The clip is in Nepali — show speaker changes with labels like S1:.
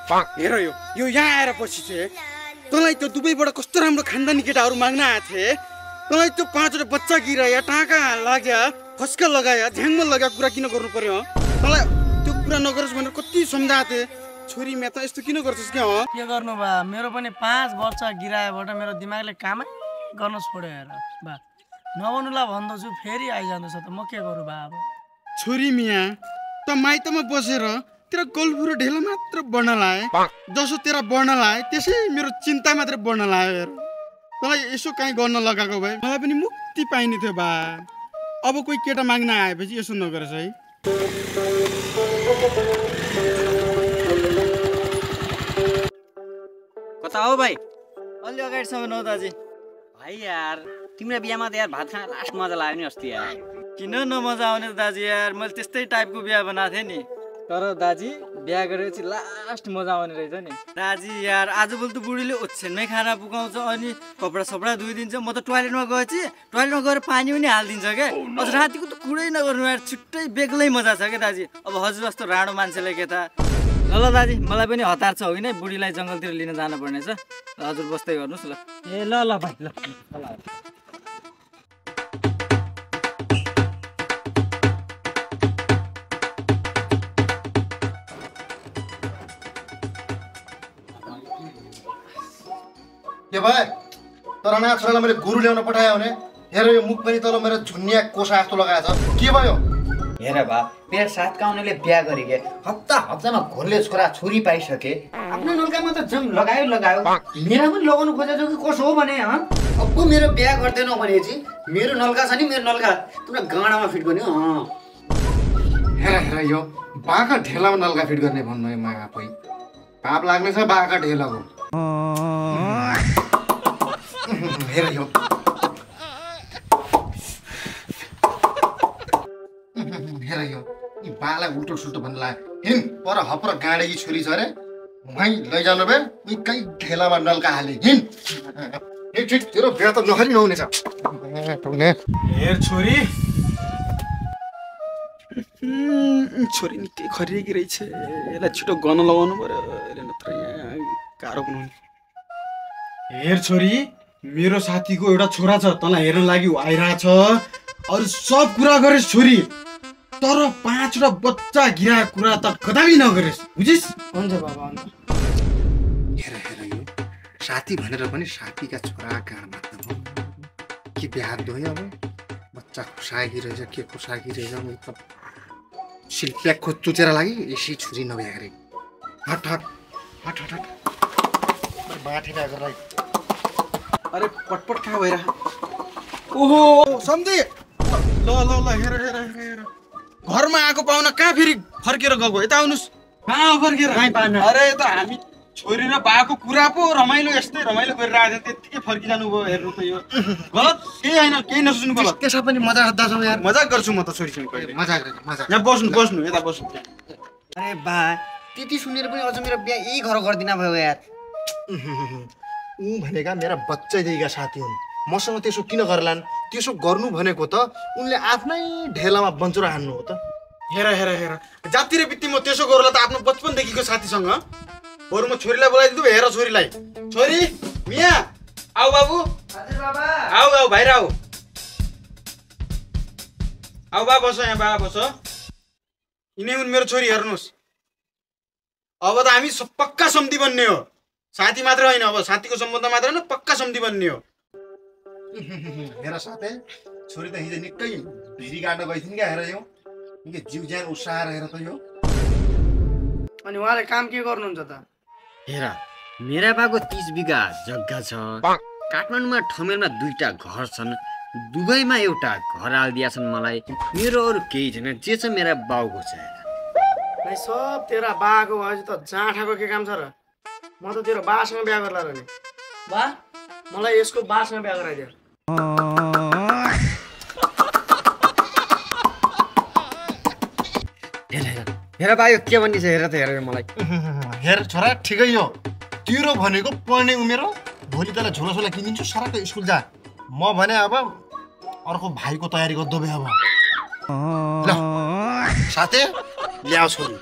S1: हेर यो यहाँ आएर पछि चाहिँ तँलाई त्यो दुबईबाट कस्तो राम्रो खानदानी केटाहरू माग्न आएको थिए तँलाई त्यो 5वटा बच्चा गिराया टाँका लाग्या फस्का लगाया झ्याङमा लगा कुरा किन गर्नु पर्यो तँलाई त्यो कुरा नगरोस् भनेर कति सम्झाएको थिएँ छोरी म्या त यस्तो किन गर्छस् क्या
S2: के गर्नु बा मेरो पनि 5 बच्चा गिराएबाट मेरो दिमागले कामै गर्न छोड्यो हेर बा नबनुला भन्दैछु फेरि आइजाँदैछ त म के गरौँ बा अब
S1: छोरी मिया त माइतमा बसेर तेरा गल्फु र ढेला मात्र बढ्न लाए जसो तेरा बढ्न लाए त्यसै मेरो चिन्ता मात्र बढ्न लायो हेर तँलाई यसो काहीँ गर्न लगाएको भए मलाई पनि मुक्ति पाइने थियो बा अब कोही केटा माग्न आएपछि यसो नगरेस् है
S3: कता हो भाइ अलि अगाडिसम्म नौ दाजु भाइ यार तिम्रो बिहामा त यार भात खान लास्ट मजा लाग्यो नि अस्ति यार
S2: किन नमजा आउने त दाजु यार मैले त्यस्तै टाइपको बिहा बनाएको थिएँ नि
S3: तर दाजी बिहा गरेपछि लास्ट मजा आउने रहेछ नि
S2: दाजी यार आजभोलि त बुढीले ओछ्यानमै खाना पुगाउँछ अनि कपडा सपडा धोइदिन्छ म त टोयलेटमा गएपछि टोयलेटमा गएर पानी पनि हालिदिन्छ क्या अझ रातिको त कुरै नगर्नु यार छुट्टै बेग्लै मजा छ क्या दाजी अब हजुर जस्तो राणो मान्छेले के त
S3: ल दाजी मलाई पनि हतार छ होइन बुढीलाई जङ्गलतिर लिन जानुपर्ने छ हजुर बस्दै गर्नुहोस् ल
S2: ए ल भाइ ल
S4: के भाइ तर नयाँ छोरालाई मैले गुरु ल्याउन पठायो भने हेर यो मुख पनि तल मेरो झुन्निया कोसा जस्तो लगाएको छ के भयो
S5: हेर बा मेरो साथका उनीहरूले बिहा गरेके हप्तामा घोरले छोरा छोरी पाइसके आफ्नो नल्कामा त जम लगायो मेरा पनि लगाउनु खोजेको कि कसो हो भने अब मेरो बिहा गर्दैनौ भनेपछि मेरो नल्का छ नि मेरो नल्का तिम्रो गाँडामा फिट गर्ने
S4: हेर यो बाका ढेलामा नल्का फिट गर्ने भन्नु माया पै पाप लाग्ने छ बाका ढेलाको हेर यो हेर यो यी बालाई उल्टो सुल्टो भन्नु लाग्यो हिँड पर हपर गाडेकी छोरी छ अरे वहीँ लैजानु भए उही कहीँ ढेलामा नल्का हाले हिँड ठिक तेरो बिहा त नखरी नहुनेछ
S1: हेर छोरी छोरी निकै खरिएकी रहेछ यसलाई छिटो गन लगाउनु पर्यो नत्र गाह्रो बनाउने हेर छोरी मेरो साथीको एउटा छोरा छ तँलाई हेर्न लागि आइरहेछ अरू सब कुरा गरेस् छोरी तर 5वटा बच्चा गिराएको कुरा त कदापि नगरेस् बुझिस्
S2: हुन्छ बाबा
S4: हेर यो साथी भनेर पनि साथीका छोरा गाँड मात्र हो के बिहा दोयो अब बच्चा खुसाकी रहेछ के खुसाकी रहेछ म त शिल्प्याक खोज चुचेर लागि यसै छोरी नभ्या गरे हट बाठी गएर
S1: अरे पटपट कहाँ भइरह ओहो सम्झे ल हेर घरमा आएको पाहुना कहाँ फेरि फर्केर गएको यता आउनुस् कहाँ फर्केर अरे त हामी छोरी र बाको कुरा पो रमाइलो यस्तै रमाइलो गरिरहेको थियो त्यतिकै फर्किजानु भयो हेर्नु त यो गलत केही होइन केही नसोच्नु गलत
S4: त्यसमा पनि मजा गर्दा छौ यार
S1: मजाक गर्छु म त छोरीसँग कहिले
S4: मजाक
S1: यहाँ बस्नु यता बस्नु
S5: अरे बा त्यति सुनेर पनि अझ मेरो बिहा यही घर गर्दिन भयो यार
S4: ऊ भनेका मेरा बच्चैदेखिका साथी हुन् मसँग त्यसो किन गर्लान् त्यसो गर्नु भनेको त उनले आफ्नै ढेलामा बन्चुरा हान्नु हो त
S1: हेर जातिर बित्ति म त्यसो गरौँला त आफ्नो बचपनदेखिको साथीसँग बरु म छोरीलाई बोलाइदिन्छु हेर छोरीलाई छोरी मिया आऊ बाबु
S2: हजुर बाबा
S1: आऊ बाहिर आऊ बा बस यहाँ बा बस यिनै हुन् मेरो छोरी हेर्नुहोस् अब त हामी पक्का सम्धि बन्ने हो साथी मात्र होइन अब साथीको सम्बन्ध मात्र होइन पक्का सम्धि बन्ने हो
S4: मेरा साथै छोरी त हिजो निकै भिरी गाड्न गइथिन् क्या हेर यो निकै जिउ ज्यान उत्साह हेर त यो
S2: अनि उहाँले काम के गर्नुहुन्छ त
S5: हेर मेरा बाको 30 बिघा जग्गा छ काठमाडौँमा ठमेलमा 2टा घर छन् दुबईमा एउटा घर हालिदिया छन् मलाई मेरो अरू केही छैन जे छ मेरा बाउको छ
S2: भाइ सब तेरा बाको भएपछि त जाँठाको के काम छ र म त तेरो बासँग बिहा गर्ला र नि बा मलाई यसको बासँग बिहा गराइदियो
S5: हेर बा यो के भन्ने छ हेर त हेर मलाई
S4: हेर छोरा ठिकै हो तिरो भनेको पढ्ने उमेर हो भोलि तँलाई झोलासोला किनिदिन्छु सरक स्कुल जा म भने अब अर्को भाइको तयारी गर्दो बे अब ल साथै ल्याऊ छोरी